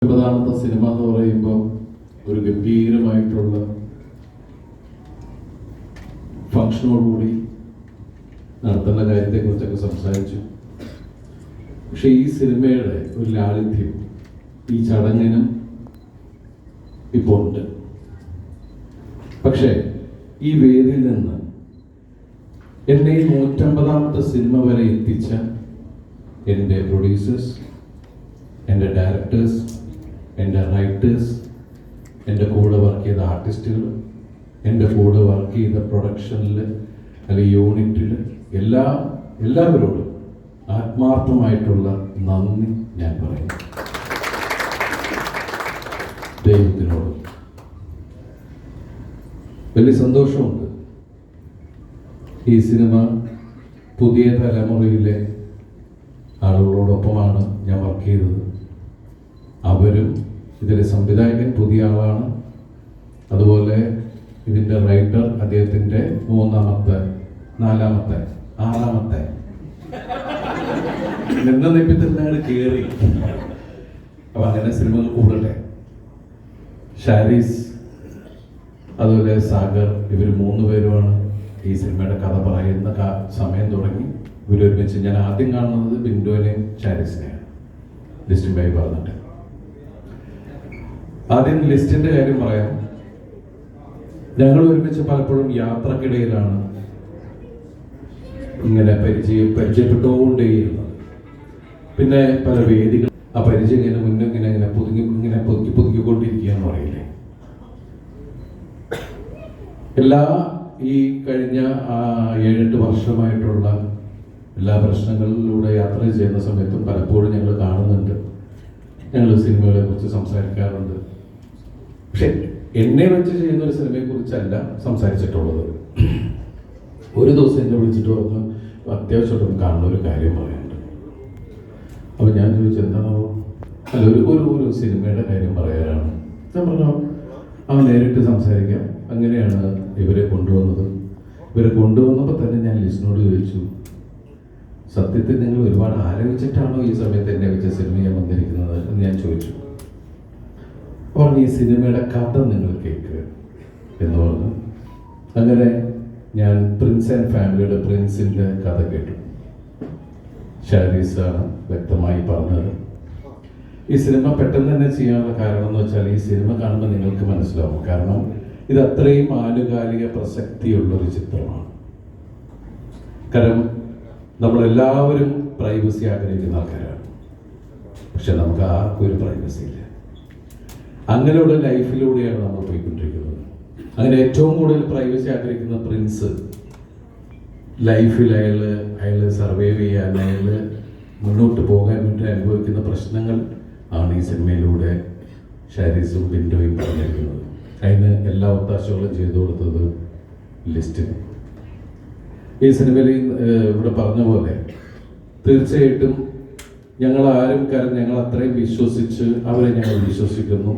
ഒമ്പതാമത്തെ സിനിമ എന്ന് പറയുമ്പോൾ ഒരു ഗംഭീരമായിട്ടുള്ള ഫംഗ്ഷനോടുകൂടി നടത്തുന്ന കാര്യത്തെക്കുറിച്ചൊക്കെ സംസാരിച്ചു. പക്ഷെ ഈ സിനിമയുടെ ഒരു ലാളിത്യം ഈ ചടങ്ങിനും ഇപ്പോൾ ഉണ്ട്. പക്ഷേ ഈ വേദിയിൽ നിന്ന് എന്നെ ഈ 150ാമത്തെ സിനിമ വരെ എത്തിച്ച എൻ്റെ പ്രൊഡ്യൂസേഴ്സ്, എൻ്റെ ഡയറക്ടേഴ്സ്, എൻ്റെ റൈറ്റേഴ്സ്, എൻ്റെ കൂടെ വർക്ക് ചെയ്ത ആർട്ടിസ്റ്റുകൾ, എൻ്റെ കൂടെ വർക്ക് ചെയ്ത പ്രൊഡക്ഷനിൽ അല്ലെങ്കിൽ യൂണിറ്റിൽ എല്ലാവരോടും ആത്മാർത്ഥമായിട്ടുള്ള നന്ദി ഞാൻ പറയുന്നു. ദൈവത്തിനോട് വലിയ സന്തോഷമുണ്ട്. ഈ സിനിമ പുതിയ തലമുറയിലെ ആളുകളോടൊപ്പമാണ് ഞാൻ വർക്ക് ചെയ്തത്. അവരും ഇതിലെ സംവിധായകൻ പുതിയ ആളാണ്. അതുപോലെ ഇതിൻ്റെ റൈറ്റർ അദ്ദേഹത്തിൻ്റെ 3ാമത്തെ 4ാമത്തെ 6ാമത്തെ നിപ്പിത്തന്നെ കയറി. അപ്പം അങ്ങനെ സിനിമകൾ കൂടട്ടെ. ഷാരീസ് അതുപോലെ സാഗർ, ഇവർ 3 പേരുമാണ് ഈ സിനിമയുടെ കഥ പറയുന്ന സമയം തുടങ്ങി ഇവരൊരുമിച്ച്. ഞാൻ ആദ്യം കാണുന്നത് ബിന്ദുവിനെയും ഷാരീസിനെയാണ് ലിസ്റ്റിൻ ബൈ പറഞ്ഞിട്ട്. ആദ്യം ലിസ്റ്റിന്റെ കാര്യം പറയാം. ഞങ്ങൾ ഒരുമിച്ച് പലപ്പോഴും യാത്രക്കിടയിലാണ് ഇങ്ങനെ പരിചയപ്പെട്ടുകൊണ്ടേയിരുന്നത്. പിന്നെ പല വേദികൾ ആ പരിചയം ഇങ്ങനെ മുന്നിങ്ങനെ പുതുക്കിക്കൊണ്ടിരിക്കുകയെന്ന് പറയില്ലേ. എല്ലാ ഈ കഴിഞ്ഞ 7-8 വർഷമായിട്ടുള്ള എല്ലാ പ്രശ്നങ്ങളിലൂടെ യാത്ര ചെയ്യുന്ന സമയത്തും പലപ്പോഴും ഞങ്ങൾ കാണുന്നുണ്ട്, ഞങ്ങൾ സിനിമകളെ കുറിച്ച് സംസാരിക്കാറുണ്ട്. പക്ഷെ എന്നെ വെച്ച് ചെയ്യുന്ന ഒരു സിനിമയെ കുറിച്ചല്ല സംസാരിച്ചിട്ടുള്ളത്. ഒരു ദിവസം എന്നെ വിളിച്ചിട്ട് പറഞ്ഞു, അത്യാവശ്യമായിട്ടൊന്ന് കാണുന്ന ഒരു കാര്യം പറയാനുണ്ട്. അപ്പോൾ ഞാൻ ചോദിച്ചു, എന്താണോ? അല്ല, ഒരു സിനിമയുടെ കാര്യം പറയാനാണ്. ഞാൻ പറഞ്ഞു, നേരിട്ട് സംസാരിക്കാം. അങ്ങനെയാണ് ഇവരെ കൊണ്ടുവന്നത്. ഇവരെ കൊണ്ടുവന്നപ്പോൾ തന്നെ ഞാൻ ലിസ്റ്റിനോട് ചോദിച്ചു, സത്യത്തിൽ നിങ്ങൾ ഒരുപാട് ആലോചിച്ചിട്ടാണോ ഈ സമയത്ത് എന്നെ വെച്ച സിനിമ ഞാൻ വന്നിരിക്കുന്നത് എന്ന് ഞാൻ ചോദിച്ചു. അപ്പോൾ ഈ സിനിമയുടെ കഥ നിങ്ങൾ കേൾക്കുക എന്ന് പറഞ്ഞു. അങ്ങനെ ഞാൻ പ്രിൻസ് ആൻഡ് ഫാമിലിയുടെ പ്രിൻസിൻ്റെ കഥ കേട്ടു. ഷാരീസാണ് വ്യക്തമായി പറഞ്ഞത്. ഈ സിനിമ പെട്ടെന്ന് തന്നെ ചെയ്യാനുള്ള കാരണം എന്ന് വെച്ചാൽ ഈ സിനിമ കാണുമ്പോൾ നിങ്ങൾക്ക് മനസ്സിലാവും. കാരണം ഇത് അത്രയും ആനുകാലിക പ്രസക്തിയുള്ളൊരു ചിത്രമാണ്. കാരണം നമ്മളെല്ലാവരും പ്രൈവസി ആഗ്രഹിക്കുന്ന ആൾക്കാരാണ്. പക്ഷെ നമുക്ക് ആർക്കും ഒരു പ്രൈവസി ഇല്ല. അങ്ങനെയുള്ള ലൈഫിലൂടെയാണ് നമ്മൾ പോയിക്കൊണ്ടിരിക്കുന്നത്. അങ്ങനെ ഏറ്റവും കൂടുതൽ പ്രൈവസി ആഗ്രഹിക്കുന്ന പ്രിൻസ് ലൈഫിൽ അയാൾ സർവൈവ് ചെയ്യാൻ, അയാൾ മുന്നോട്ട് പോകാൻ വേണ്ടി അനുഭവിക്കുന്ന പ്രശ്നങ്ങൾ ആണ് ഈ സിനിമയിലൂടെ ഷാരീസും ബിന്ദുവും പറഞ്ഞിരിക്കുന്നത്. അതിന് എല്ലാ ഒത്താശകളും ചെയ്തു കൊടുത്തത് ലിസ്റ്റിന്. ഈ സിനിമയിൽ ഇവിടെ പറഞ്ഞ പോലെ തീർച്ചയായിട്ടും ഞങ്ങൾ അത്രയും വിശ്വസിച്ച് അവരെ ഞങ്ങൾ വിശ്വസിക്കുന്നു.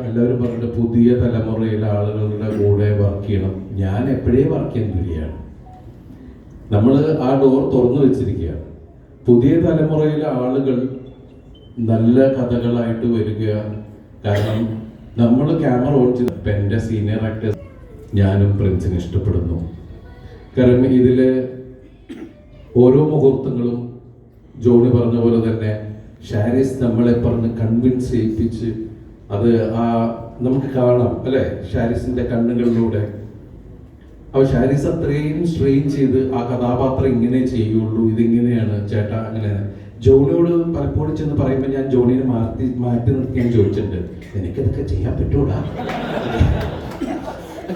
എല്ലാവരും പറഞ്ഞിട്ട് പുതിയ തലമുറയിലെ ആളുകളുടെ കൂടെ വർക്ക് ചെയ്യണം. ഞാൻ എപ്പോഴേ വർക്ക് ചെയ്യാൻ കഴിയാണ്. നമ്മൾ ആ ഡോർ തുറന്നു വെച്ചിരിക്കുകയാണ്. പുതിയ തലമുറയിലെ ആളുകൾ നല്ല കഥകളായിട്ട് വരിക. കാരണം നമ്മൾ ക്യാമറ ഓൺ ചെയ്ത് ഇപ്പം എൻ്റെ സീനിയർ ആക്ടേഴ്സ് ഞാനും പ്രിൻസിനെ ഇഷ്ടപ്പെടുന്നു. കാരണം ഇതിലെ ഓരോ മുഹൂർത്തങ്ങളും ജോണി പറഞ്ഞ പോലെ തന്നെ ഷാരീസ് നമ്മളെ പറഞ്ഞ് കൺവിൻസ് ചെയ്യിപ്പിച്ച് അത് നമുക്ക് കാണാം അല്ലേ, ഷാരീസിന്റെ കണ്ണുകളിലൂടെ. അപ്പോൾ ഷാരീസ് അത്രയും സ്ട്രെയിൻ ചെയ്ത് ആ കഥാപാത്രം ഇങ്ങനെ ചെയ്യുള്ളൂ, ഇതിങ്ങനെയാണ് ചേട്ടാ അങ്ങനെ. ജോണിയോട് പലപ്പോഴും ചെന്ന് പറയുമ്പോൾ ഞാൻ ജോണിനെ മാറ്റി നിർത്തി ഞാൻ ചോദിച്ചിട്ടുണ്ട്, എനിക്കിതൊക്കെ ചെയ്യാൻ പറ്റൂടാ?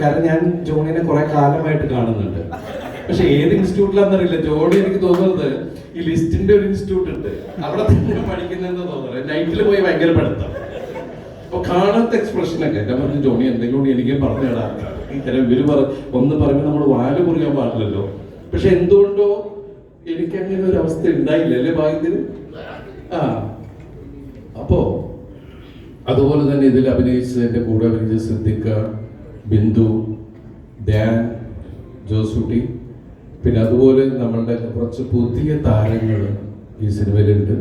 കാരണം ഞാൻ ജോണിനെ കുറെ കാലമായിട്ട് കാണുന്നുണ്ട്. പക്ഷെ ഏത് ഇൻസ്റ്റിറ്റ്യൂട്ടിലാണെന്നറിയില്ല, ജോണി എനിക്ക് തോന്നുന്നത് ഈ ലിസ്റ്റിന്റെ ഒരു ഇൻസ്റ്റിറ്റ്യൂട്ട് ഉണ്ട്, അവിടെ തന്നെ പഠിക്കുന്നതെന്ന് തോന്നുന്നത്. നൈറ്റിൽ പോയി ഭയങ്കര പഠിത്തം. അപ്പൊ കാണാത്ത എക്സ്പ്രഷനൊക്കെ ഞാൻ പറഞ്ഞു, ജോണി എന്തെങ്കിലും എനിക്ക് പറഞ്ഞു തരാം. ഇവര് ഒന്ന് പറയുമ്പോൾ നമ്മൾ വാല് കുറിയാൻ പാടില്ലല്ലോ. പക്ഷെ എന്തുകൊണ്ടോ എനിക്ക് അങ്ങനെ ഒരു അവസ്ഥ ഉണ്ടായില്ല അല്ലേ ഭാഗ്യത്തിന്. അപ്പോ അതുപോലെ തന്നെ ഇതിൽ എന്റെ കൂടെ അഭിനയിച്ച സിദ്ദിഖ, ബിന്ദു, ധ്യാൻ, ജോസൂട്ടി, പിന്നെ അതുപോലെ നമ്മളുടെ കുറച്ച് പുതിയ താരങ്ങൾ ഈ സിനിമയിലുണ്ട്.